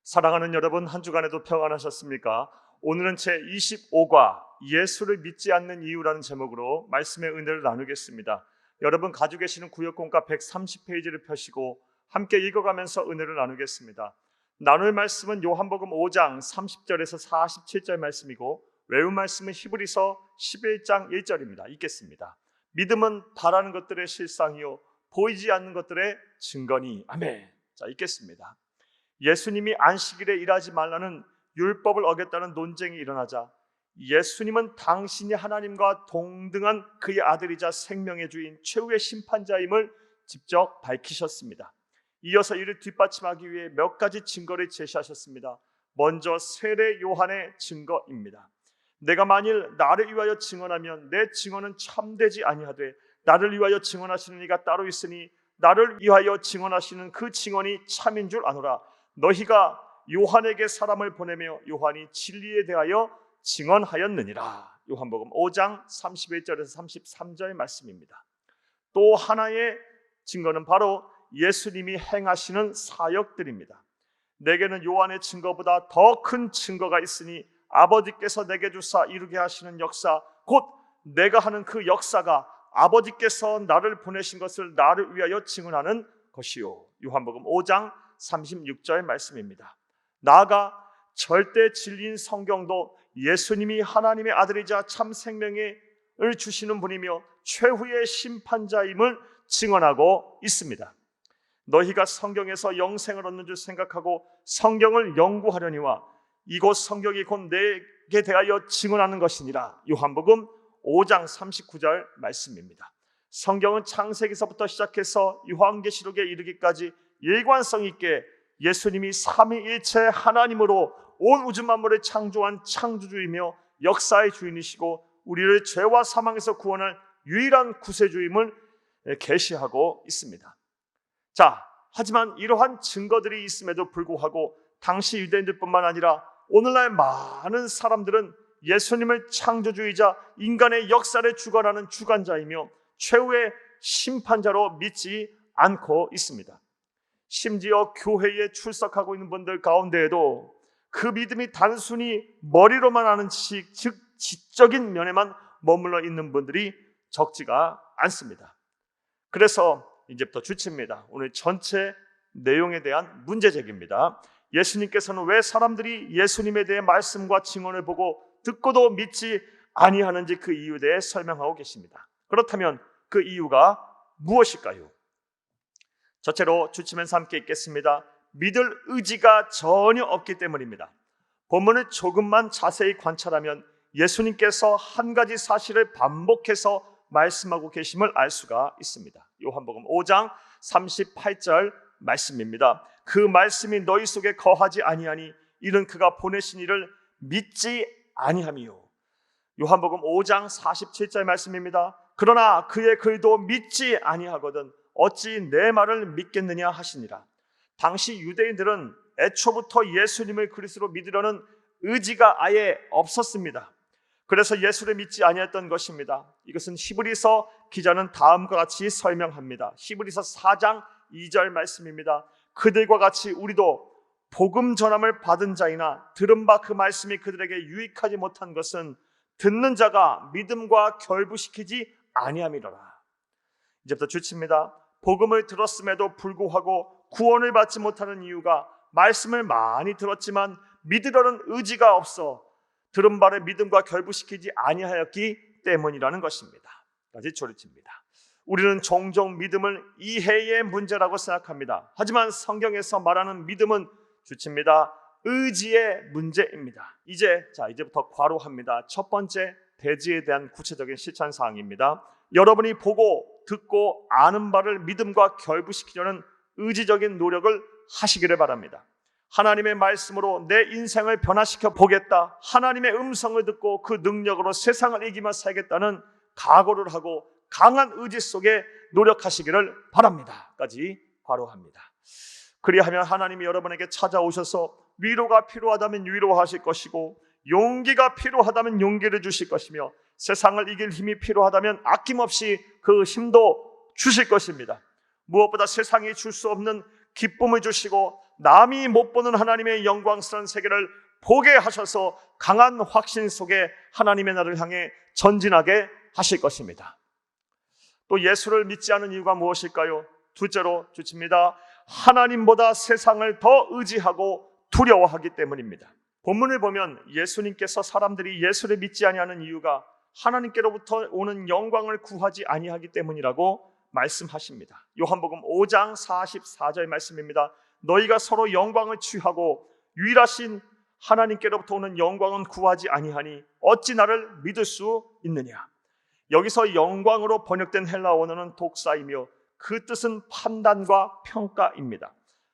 사랑하는 여러분, 한 주간에도 평안하셨습니까? 오늘은 제25과 예수를 믿지 않는 이유라는 제목으로 말씀의 은혜를 나누겠습니다. 여러분 가지고 계시는 구역공과 130페이지를 펴시고 함께 읽어가면서 은혜를 나누겠습니다. 나눌 말씀은 요한복음 5장 30절에서 47절 말씀이고 외운 말씀은 히브리서 11장 1절입니다. 읽겠습니다. 믿음은 바라는 것들의 실상이요 보이지 않는 것들의 증거니. 아멘. 자, 읽겠습니다. 예수님이 안식일에 일하지 말라는 율법을 어겼다는 논쟁이 일어나자 예수님은 당신이 하나님과 동등한 그의 아들이자 생명의 주인 최후의 심판자임을 직접 밝히셨습니다. 이어서 이를 뒷받침하기 위해 몇 가지 증거를 제시하셨습니다. 먼저 세례 요한의 증거입니다. 내가 만일 나를 위하여 증언하면 내 증언은 참되지 아니하되 나를 위하여 증언하시는 이가 따로 있으니 나를 위하여 증언하시는 그 증언이 참인 줄 아노라. 너희가 요한에게 사람을 보내며 요한이 진리에 대하여 증언하였느니라. 요한복음 5장 31절에서 33절의 말씀입니다. 또 하나의 증거는 바로 예수님이 행하시는 사역들입니다. 내게는 요한의 증거보다 더 큰 증거가 있으니 아버지께서 내게 주사 이루게 하시는 역사, 곧 내가 하는 그 역사가 아버지께서 나를 보내신 것을 나를 위하여 증언하는 것이요. 요한복음 5장 36절 말씀입니다. 나아가 절대 진리인 성경도 예수님이 하나님의 아들이자 참 생명을 주시는 분이며 최후의 심판자임을 증언하고 있습니다. 너희가 성경에서 영생을 얻는 줄 생각하고 성경을 연구하려니와 이곳 성경이 곧 내게 대하여 증언하는 것이니라. 요한복음 5장 39절 말씀입니다. 성경은 창세기서부터 시작해서 요한계시록에 이르기까지 일관성 있게 예수님이 삼위일체 하나님으로 온 우주 만물을 창조한 창조주이며 역사의 주인이시고 우리를 죄와 사망에서 구원할 유일한 구세주임을 계시하고 있습니다. 자, 하지만 이러한 증거들이 있음에도 불구하고 당시 유대인들뿐만 아니라 오늘날 많은 사람들은 예수님을 창조주이자 인간의 역사를 주관하는 주관자이며 최후의 심판자로 믿지 않고 있습니다. 심지어 교회에 출석하고 있는 분들 가운데에도 그 믿음이 단순히 머리로만 아는 지식, 즉 지적인 면에만 머물러 있는 분들이 적지가 않습니다. 그래서 이제부터 주치입니다. 오늘 전체 내용에 대한 문제제기입니다. 예수님께서는 왜 사람들이 예수님에 대해 말씀과 증언을 보고 듣고도 믿지 아니하는지 그 이유에 대해 설명하고 계십니다. 그렇다면 그 이유가 무엇일까요? 첫째로 주치면서 함께 읽겠습니다. 믿을 의지가 전혀 없기 때문입니다. 본문을 조금만 자세히 관찰하면 예수님께서 한 가지 사실을 반복해서 말씀하고 계심을 알 수가 있습니다. 요한복음 5장 38절 말씀입니다. 그 말씀이 너희 속에 거하지 아니하니 이는 그가 보내신 이를 믿지 아니함이요. 요한복음 5장 47절 말씀입니다. 그러나 그의 글도 믿지 아니하거든 어찌 내 말을 믿겠느냐 하시니라. 당시 유대인들은 애초부터 예수님을 그리스도로 믿으려는 의지가 아예 없었습니다. 그래서 예수를 믿지 아니했던 것입니다. 이것은 히브리서 기자는 다음과 같이 설명합니다. 히브리서 4장 2절 말씀입니다. 그들과 같이 우리도 복음 전함을 받은 자이나 들은 바 그 말씀이 그들에게 유익하지 못한 것은 듣는 자가 믿음과 결부시키지 아니함이로라. 이제부터 주치입니다. 복음을 들었음에도 불구하고 구원을 받지 못하는 이유가 말씀을 많이 들었지만 믿으려는 의지가 없어 들은 바를 믿음과 결부시키지 아니하였기 때문이라는 것입니다. 까지 조리칩니다. 우리는 종종 믿음을 이해의 문제라고 생각합니다. 하지만 성경에서 말하는 믿음은 주칩니다. 의지의 문제입니다. 이제부터 과로합니다. 첫 번째, 대지에 대한 구체적인 실천 사항입니다. 여러분이 보고 듣고 아는 바를 믿음과 결부시키려는 의지적인 노력을 하시기를 바랍니다. 하나님의 말씀으로 내 인생을 변화시켜 보겠다, 하나님의 음성을 듣고 그 능력으로 세상을 이기며 살겠다는 각오를 하고 강한 의지 속에 노력하시기를 바랍니다. 까지 과로합니다. 그리하면 하나님이 여러분에게 찾아오셔서 위로가 필요하다면 위로하실 것이고 용기가 필요하다면 용기를 주실 것이며 세상을 이길 힘이 필요하다면 아낌없이 그 힘도 주실 것입니다. 무엇보다 세상이 줄 수 없는 기쁨을 주시고 남이 못 보는 하나님의 영광스러운 세계를 보게 하셔서 강한 확신 속에 하나님의 나라를 향해 전진하게 하실 것입니다. 또 예수를 믿지 않은 이유가 무엇일까요? 둘째로 주칩니다. 하나님보다 세상을 더 의지하고 두려워하기 때문입니다. 본문을 보면 예수님께서 사람들이 예수를 믿지 아니하는 이유가 하나님께로부터 오는 영광을 구하지 아니하기 때문이라고 말씀하십니다. 요한복음 5장 44절 말씀입니다. 너희가 서로 영광을 취하고 유일하신 하나님께로부터 오는 영광은 구하지 아니하니 어찌 나를 믿을 수 있느냐. 여기서 영광으로 번역된 헬라 원어는 독사이며 그 뜻은 판단과 평가입니다.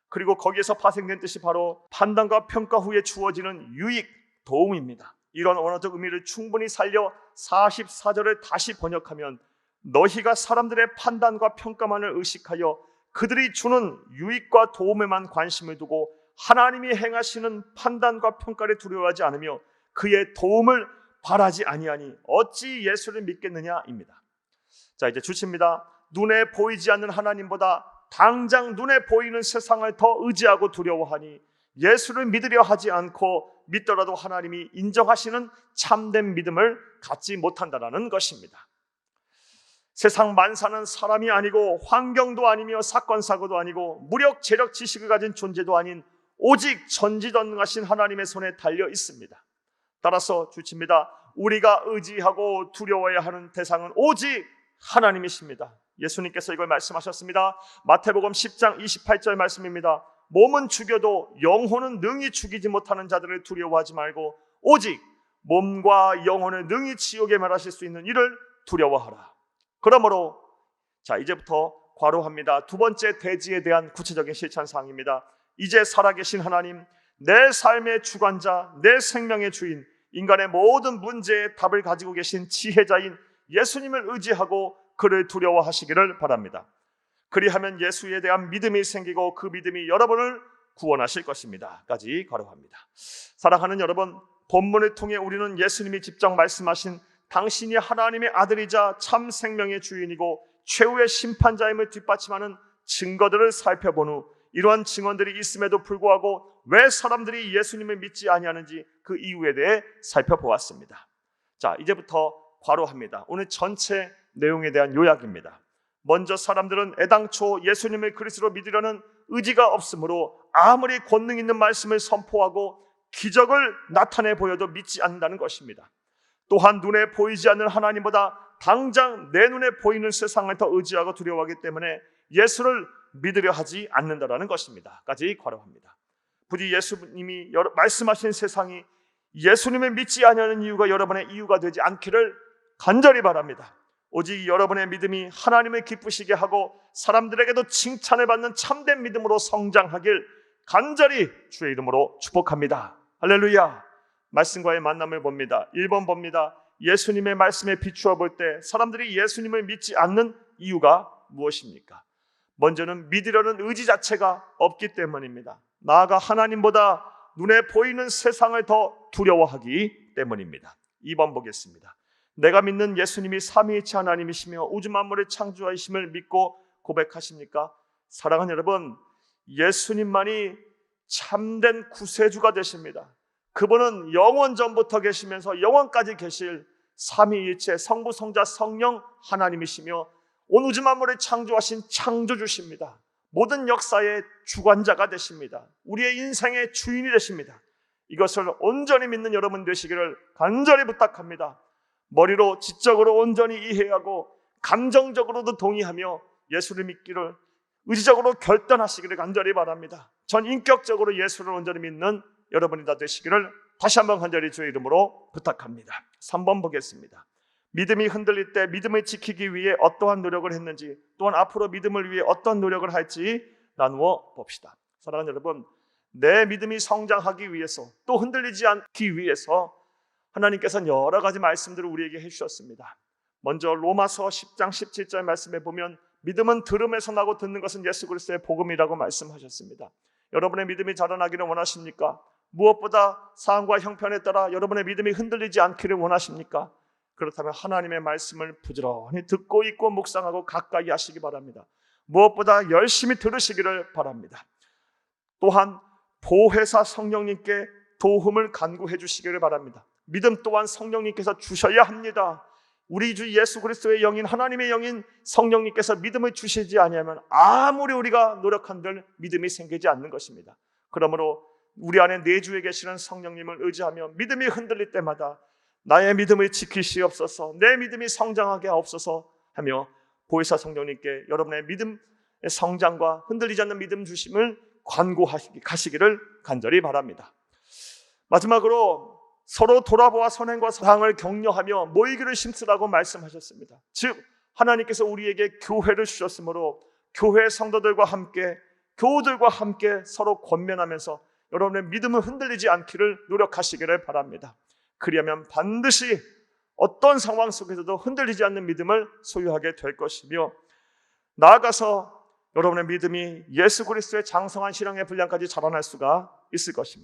그리고 거기에서 파생된 뜻이 바로 판단과 평가 후에 주어지는 유익, 도움입니다. 이런 언어적 의미를 충분히 살려 44절을 다시 번역하면 너희가 사람들의 판단과 평가만을 의식하여 그들이 주는 유익과 도움에만 관심을 두고 하나님이 행하시는 판단과 평가를 두려워하지 않으며 그의 도움을 바라지 아니하니 어찌 예수를 믿겠느냐입니다. 자, 이제 주칩니다. 눈에 보이지 않는 하나님보다 당장 눈에 보이는 세상을 더 의지하고 두려워하니 예수를 믿으려 하지 않고 믿더라도 하나님이 인정하시는 참된 믿음을 갖지 못한다는 것입니다. 세상 만사는 사람이 아니고 환경도 아니며 사건 사고도 아니고 무력 재력 지식을 가진 존재도 아닌 오직 전지전능하신 하나님의 손에 달려 있습니다. 따라서 주칩니다. 우리가 의지하고 두려워해야 하는 대상은 오직 하나님이십니다. 예수님께서 이걸 말씀하셨습니다. 마태복음 10장 28절 말씀입니다. 몸은 죽여도 영혼은 능히 죽이지 못하는 자들을 두려워하지 말고 오직 몸과 영혼을 능히 지옥에 멸하실 수 있는 이를 두려워하라. 그러므로 자, 이제부터 괄호합니다. 두 번째 대지에 대한 구체적인 실천사항입니다. 이제 살아계신 하나님, 내 삶의 주관자, 내 생명의 주인, 인간의 모든 문제의 답을 가지고 계신 지혜자인 예수님을 의지하고 그를 두려워하시기를 바랍니다. 그리하면 예수에 대한 믿음이 생기고 그 믿음이 여러분을 구원하실 것입니다. 까지 괄호합니다. 사랑하는 여러분, 본문을 통해 우리는 예수님이 직접 말씀하신 당신이 하나님의 아들이자 참 생명의 주인이고 최후의 심판자임을 뒷받침하는 증거들을 살펴본 후 이러한 증언들이 있음에도 불구하고 왜 사람들이 예수님을 믿지 아니하는지 그 이유에 대해 살펴보았습니다. 자, 이제부터 괄호합니다. 오늘 전체 내용에 대한 요약입니다. 먼저 사람들은 애당초 예수님을 그리스도로 믿으려는 의지가 없으므로 아무리 권능 있는 말씀을 선포하고 기적을 나타내 보여도 믿지 않는다는 것입니다. 또한 눈에 보이지 않는 하나님보다 당장 내 눈에 보이는 세상을 더 의지하고 두려워하기 때문에 예수를 믿으려 하지 않는다라는 것입니다. 까지 괄호합니다. 부디 예수님이 말씀하신 세상이 예수님을 믿지 않는 이유가 여러분의 이유가 되지 않기를 간절히 바랍니다. 오직 여러분의 믿음이 하나님을 기쁘시게 하고 사람들에게도 칭찬을 받는 참된 믿음으로 성장하길 간절히 주의 이름으로 축복합니다. 할렐루야. 말씀과의 만남을 봅니다. 1번 봅니다. 예수님의 말씀에 비추어 볼 때 사람들이 예수님을 믿지 않는 이유가 무엇입니까? 먼저는 믿으려는 의지 자체가 없기 때문입니다. 나아가 하나님보다 눈에 보이는 세상을 더 두려워하기 때문입니다. 2번 보겠습니다. 내가 믿는 예수님이 삼위일체 하나님이시며 우주 만물의 창조하심을 믿고 고백하십니까? 사랑하는 여러분, 예수님만이 참된 구세주가 되십니다. 그분은 영원 전부터 계시면서 영원까지 계실 삼위일체 성부 성자 성령 하나님이시며 온 우주 만물을 창조하신 창조주십니다. 모든 역사의 주관자가 되십니다. 우리의 인생의 주인이 되십니다. 이것을 온전히 믿는 여러분 되시기를 간절히 부탁합니다. 머리로 지적으로 온전히 이해하고 감정적으로도 동의하며 예수를 믿기를 의지적으로 결단하시기를 간절히 바랍니다. 전 인격적으로 예수를 온전히 믿는 여러분이 다 되시기를 다시 한번 간절히 주의 이름으로 부탁합니다. 3번 보겠습니다. 믿음이 흔들릴 때 믿음을 지키기 위해 어떠한 노력을 했는지, 또한 앞으로 믿음을 위해 어떤 노력을 할지 나누어 봅시다. 사랑하는 여러분, 내 믿음이 성장하기 위해서, 또 흔들리지 않기 위해서 하나님께서는 여러 가지 말씀들을 우리에게 해주셨습니다. 먼저 로마서 10장 17절 말씀에 보면 믿음은 들음에서 나고 듣는 것은 예수 그리스도의 복음이라고 말씀하셨습니다. 여러분의 믿음이 자라나기를 원하십니까? 무엇보다 상황과 형편에 따라 여러분의 믿음이 흔들리지 않기를 원하십니까? 그렇다면 하나님의 말씀을 부지런히 듣고 있고 묵상하고 가까이 하시기 바랍니다. 무엇보다 열심히 들으시기를 바랍니다. 또한 보혜사 성령님께 도움을 간구해 주시기를 바랍니다. 믿음 또한 성령님께서 주셔야 합니다. 우리 주 예수 그리스도의 영인, 하나님의 영인 성령님께서 믿음을 주시지 아니하면 아무리 우리가 노력한들 믿음이 생기지 않는 것입니다. 그러므로 우리 안에 내주에 계시는 성령님을 의지하며 믿음이 흔들릴 때마다 나의 믿음을 지키시옵소서, 내 믿음이 성장하게 하옵소서 하며 보혜사 성령님께 여러분의 믿음의 성장과 흔들리지 않는 믿음 주심을 간구하시기를 간절히 바랍니다. 마지막으로 서로 돌아보아 선행과 사랑을 격려하며 모이기를 힘쓰라고 말씀하셨습니다. 즉 하나님께서 우리에게 교회를 주셨으므로 교회 성도들과 함께, 교우들과 함께 서로 권면하면서 여러분의 믿음을 흔들리지 않기를 노력하시기를 바랍니다. 그리하면 반드시 어떤 상황 속에서도 흔들리지 않는 믿음을 소유하게 될 것이며, 나아가서 여러분의 믿음이 예수 그리스도의 장성한 신앙의 분량까지 자라날 수가 있을 것입니다.